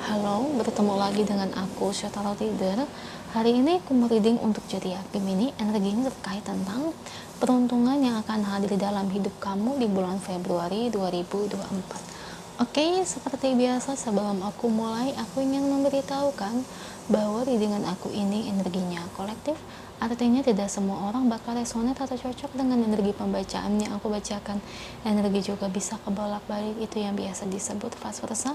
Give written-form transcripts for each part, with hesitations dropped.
Halo, bertemu lagi dengan aku, Syatara Reader. Hari ini aku mereading untuk zodiak Gemini. Energi ini terkait tentang peruntungan yang akan hadir dalam hidup kamu di bulan Februari 2024. Oke, seperti biasa sebelum aku mulai, aku ingin memberitahukan bahwa readingan aku ini energinya kolektif. Artinya tidak semua orang bakal resonate atau cocok dengan energi pembacaan yang aku bacakan. Energi juga bisa kebolak-balik, itu yang biasa disebut vice versa.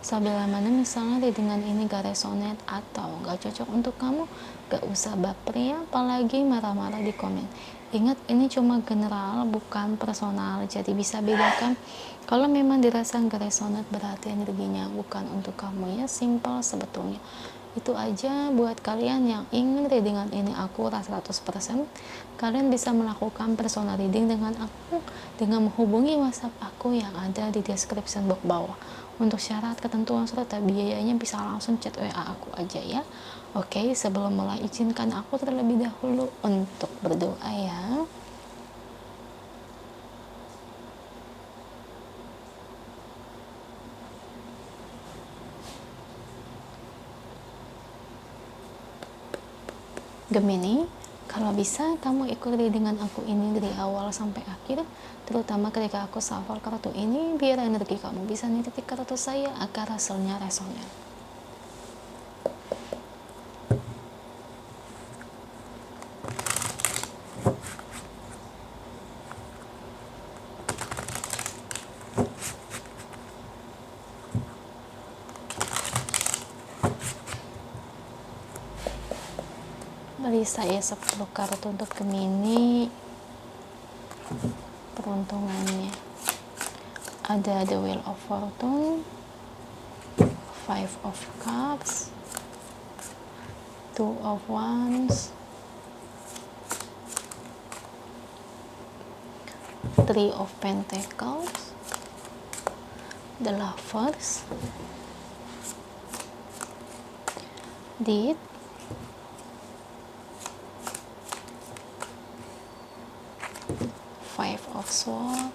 Sabila mana misalnya readingan ini gak resonate atau gak cocok untuk kamu, gak usah baper ya, apalagi marah-marah di komen. Ingat, ini cuma general, bukan personal, jadi bisa bedakan. Kalau memang dirasa gak resonate, berarti energinya bukan untuk kamu ya, simple sebetulnya. Itu aja buat kalian yang ingin readingan ini akurat 100%. Kalian bisa melakukan personal reading dengan aku dengan menghubungi WhatsApp aku yang ada di description box bawah. Untuk syarat, ketentuan, serta biayanya bisa langsung chat WA aku aja ya. Oke, sebelum mulai izinkan aku terlebih dahulu untuk berdoa ya. Gemini, kalau bisa kamu ikuti dengan aku ini dari awal sampai akhir, terutama ketika aku shuffle kartu ini, biar energi kamu bisa nitik kartu saya agar hasilnya resonan. Beri saya 10 kartu untuk Gemini. Peruntungannya ada The Wheel of Fortune, Five of Cups, Two of Wands, Three of Pentacles, The Lovers, Death, Five of Swords,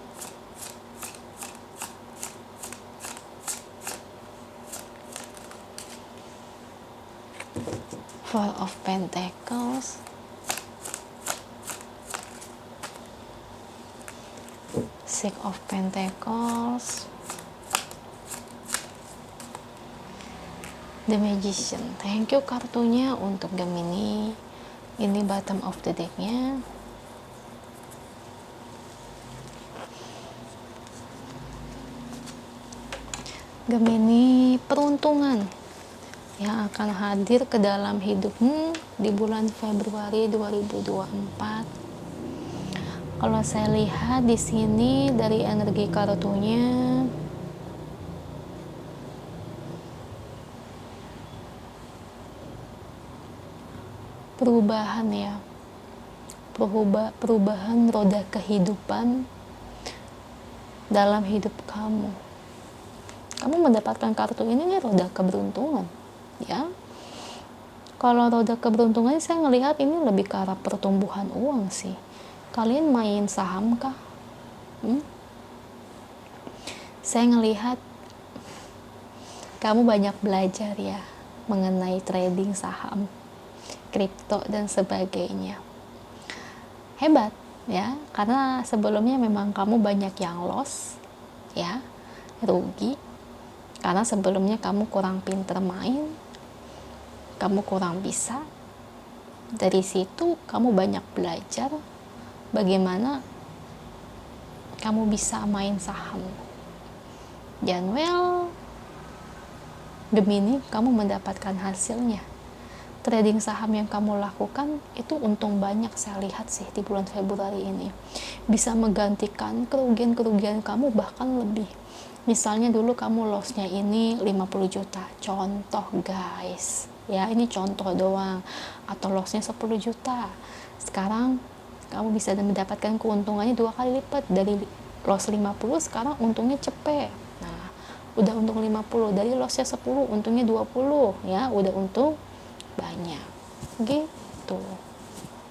Four of Pentacles, Six of Pentacles, The Magician. Thank you kartunya untuk Gemini. Ini bottom of the decknya. Gemini, peruntungan yang akan hadir ke dalam hidupmu di bulan Februari 2024. Kalau saya lihat di sini dari energi kartunya, perubahan ya, perubahan roda kehidupan dalam hidup kamu. Kamu mendapatkan kartu ini nih, roda keberuntungan ya. Kalau roda keberuntungan saya ngelihat ini lebih ke arah pertumbuhan uang sih. Kalian main saham kah? Saya ngelihat kamu banyak belajar ya mengenai trading saham, kripto dan sebagainya. Hebat ya, karena sebelumnya memang kamu banyak yang loss ya, rugi. Karena sebelumnya kamu kurang pinter main, kamu kurang bisa. Dari situ kamu banyak belajar bagaimana kamu bisa main saham. Dan Gemini, kamu mendapatkan hasilnya. Trading saham yang kamu lakukan itu untung banyak saya lihat sih di bulan Februari ini. Bisa menggantikan kerugian-kerugian kamu bahkan lebih. Misalnya dulu kamu lossnya ini 50 juta, contoh guys ya, ini contoh doang, atau lossnya 10 juta. Sekarang kamu bisa mendapatkan keuntungannya 2 kali lipat. Dari loss 50 sekarang untungnya cepet. Nah, udah untung 50, dari lossnya 10 untungnya 20 ya, udah untung banyak gitu,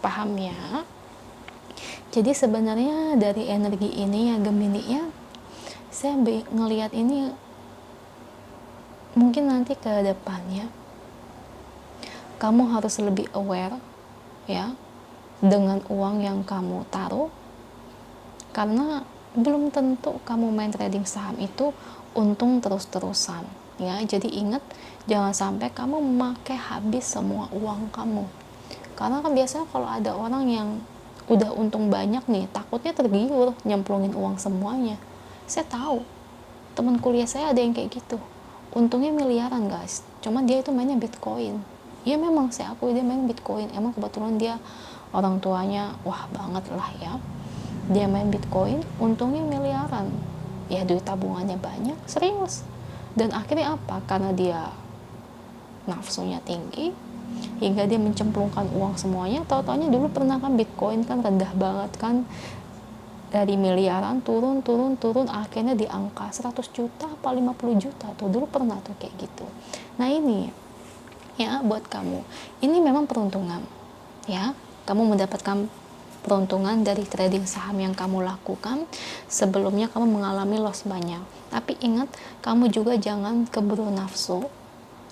paham ya? Jadi sebenarnya dari energi ini ya Gemini ya, saya ngelihat ini mungkin nanti ke depannya kamu harus lebih aware ya dengan uang yang kamu taruh, karena belum tentu kamu main trading saham itu untung terus-terusan ya. Jadi ingat, jangan sampai kamu memakai habis semua uang kamu, karena kan biasanya kalau ada orang yang udah untung banyak nih, takutnya tergiur nyemplungin uang semuanya. Saya tahu teman kuliah saya ada yang kayak gitu, untungnya miliaran guys, cuma dia itu mainnya Bitcoin. Ya memang saya akui dia main Bitcoin, emang kebetulan dia orang tuanya wah banget lah ya, dia main Bitcoin untungnya miliaran ya, duit tabungannya banyak, serius. Dan akhirnya apa, karena dia nafsunya tinggi hingga dia mencemplungkan uang semuanya. Tahu-taunya dulu pernah kan Bitcoin kan rendah banget kan, dari miliaran turun, akhirnya di angka 100 juta apa 50 juta tuh dulu pernah tuh kayak gitu. Nah ini ya buat kamu, ini memang peruntungan ya, kamu mendapatkan peruntungan dari trading saham yang kamu lakukan. Sebelumnya kamu mengalami loss banyak, tapi ingat, kamu juga jangan keburu nafsu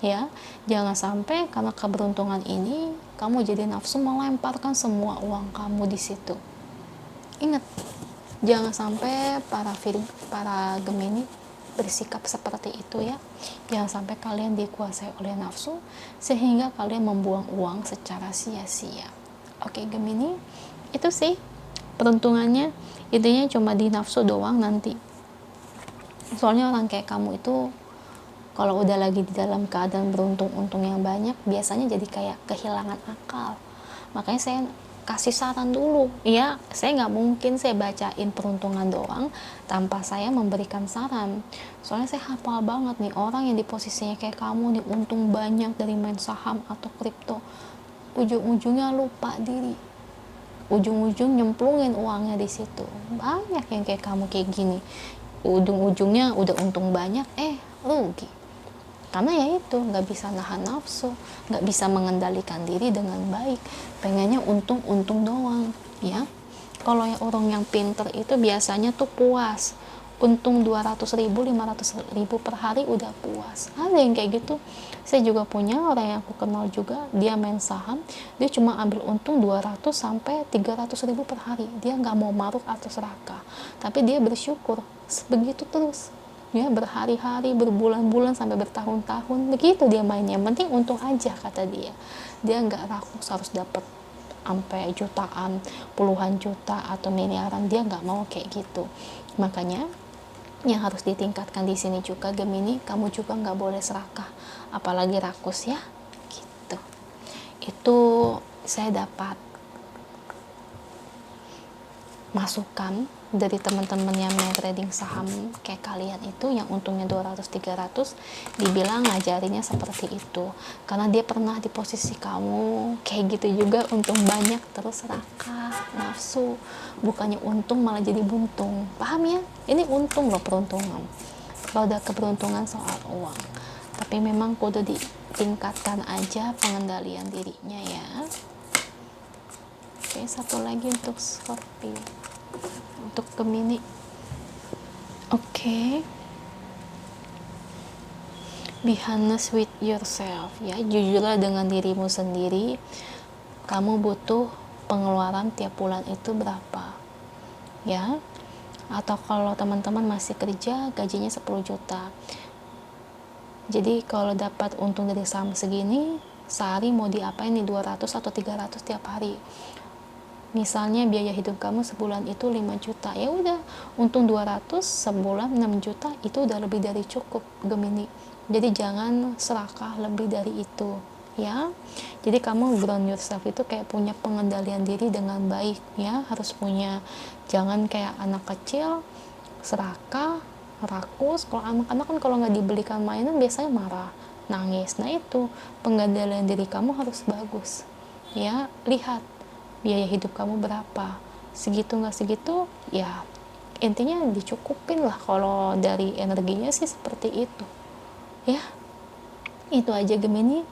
ya. Jangan sampai karena keberuntungan ini kamu jadi nafsu melemparkan semua uang kamu di situ. Ingat, jangan sampai para Gemini bersikap seperti itu ya. Jangan sampai kalian dikuasai oleh nafsu sehingga kalian membuang uang secara sia-sia. Oke Gemini, itu sih peruntungannya. Intinya cuma di nafsu doang nanti. Soalnya orang kayak kamu itu kalau udah lagi di dalam keadaan beruntung-untung yang banyak, biasanya jadi kayak kehilangan akal. Makanya saya kasih saran dulu ya, saya nggak mungkin saya bacain peruntungan doang tanpa saya memberikan saran. Soalnya saya hafal banget nih orang yang di posisinya kayak kamu nih, untung banyak dari main saham atau kripto, ujung-ujungnya lupa diri, ujung-ujung nyemplungin uangnya di situ. Banyak yang kayak kamu kayak gini, ujung-ujungnya udah untung banyak rugi, karena ya itu nggak bisa nahan nafsu, nggak bisa mengendalikan diri dengan baik, pengennya untung-untung doang ya. Kalau yang orang yang pinter itu biasanya tuh puas, untung 200.000 500.000 per hari udah puas. Ada yang kayak gitu. Saya juga punya orang yang aku kenal juga, dia main saham, dia cuma ambil untung 200 sampai 300.000 per hari, dia nggak mau maruk atau serakah, tapi dia bersyukur begitu terus ya, berhari-hari, berbulan-bulan, sampai bertahun-tahun begitu dia mainnya. Yang penting untung aja kata dia nggak rakus harus dapat sampai jutaan, puluhan juta atau miliaran, dia nggak mau kayak gitu. Makanya yang harus ditingkatkan di sini juga Gemini, kamu juga nggak boleh serakah apalagi rakus ya gitu. Itu saya dapat masukan dari teman-teman yang main trading saham kayak kalian itu, yang untungnya 200-300, dibilang ngajarinnya seperti itu karena dia pernah di posisi kamu kayak gitu juga, untung banyak terus serakah nafsu, bukannya untung malah jadi buntung. Paham ya, ini untung loh, peruntungan. Kalau udah keberuntungan soal uang, tapi memang kudu ditingkatkan aja pengendalian dirinya ya. Oke, satu lagi untuk Scorpio, untuk Gemini. Oke, be honest with yourself ya, jujurlah dengan dirimu sendiri. Kamu butuh pengeluaran tiap bulan itu berapa ya, atau kalau teman-teman masih kerja gajinya 10 juta, jadi kalau dapat untung dari saham segini, sehari mau diapain nih, 200 atau 300 tiap hari. Misalnya biaya hidup kamu sebulan itu 5 juta, ya udah untung 200 sebulan 6 juta, itu udah lebih dari cukup Gemini. Jadi jangan serakah lebih dari itu ya. Jadi kamu ground yourself itu kayak punya pengendalian diri dengan baik ya, harus punya. Jangan kayak anak kecil serakah, rakus. Kalau anak-anak kan kalau nggak dibelikan mainan biasanya marah, nangis. Nah itu pengendalian diri kamu harus bagus ya. Lihat biaya hidup kamu berapa, segitu nggak segitu ya, intinya dicukupin lah. Kalau dari energinya sih seperti itu ya. Itu aja Gemini,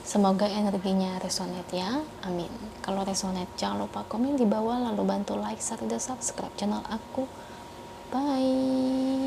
semoga energinya resonate ya, amin. Kalau resonate jangan lupa komen di bawah, lalu bantu like, share, dan subscribe channel aku. Bye.